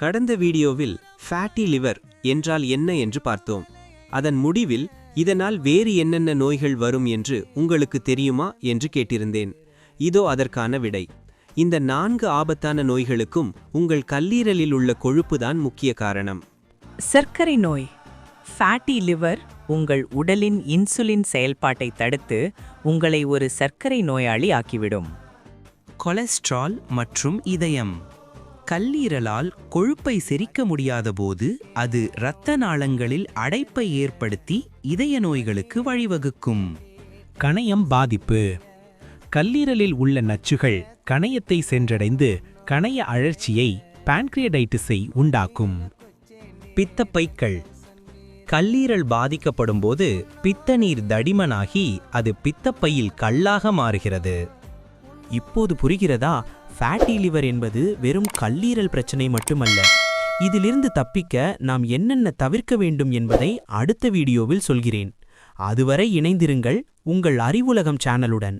கடந்த வீடியோவில் fatty liver என்றால் என்ன என்று பார்த்தோம். அதன் முடிவில் இதனால் வேறு என்னென்ன நோய்கள் வரும் என்று உங்களுக்கு தெரியுமா என்று கேட்டிருந்தேன். இதோ அதற்கான விடை. இந்த 4 ஆபத்தான நோய்களுக்கும் உங்கள் கல்லீரலில் உள்ள கொழுப்புதான் முக்கிய காரணம். சர்க்கரை நோய் ஃபேட்டி லிவர் உங்கள் உடலின் இன்சுலின் செயல்பாட்டை தடுத்து உங்களை ஒரு சர்க்கரை நோயாளி ஆக்கிவிடும். கொலஸ்ட்ரால் மற்றும் இதயம். கல்லீரலால் கொழுப்பை செரிக்க முடியாத போது அது இரத்த நாளங்களில் அடைப்பை ஏற்படுத்தி இதய நோய்களுக்கு வழிவகுக்கும். கணையம் பாதிப்பு. கல்லீரலில் உள்ள நச்சுகள் கணையத்தை சென்றடைந்து கணைய அழற்சியை பான்கிரியடைட்டிஸை உண்டாக்கும். பித்தப்பைக்கள். கல்லீரல் பாதிக்கப்படும்போது பித்த நீர் தடிமனாகி அது பித்தப்பையில் கல்லாக மாறுகிறது. இப்போது புரிகிறதா? ஃபேட்டி லிவர் என்பது வெறும் கல்லீரல் பிரச்சனை மட்டுமல்ல. இதிலிருந்து தப்பிக்க நாம் என்னென்ன தவிர்க்க வேண்டும் என்பதை அடுத்த வீடியோவில் சொல்கிறேன். அதுவரை இணைந்திருங்கள் உங்கள் அறிவுலகம் சேனலுடன்.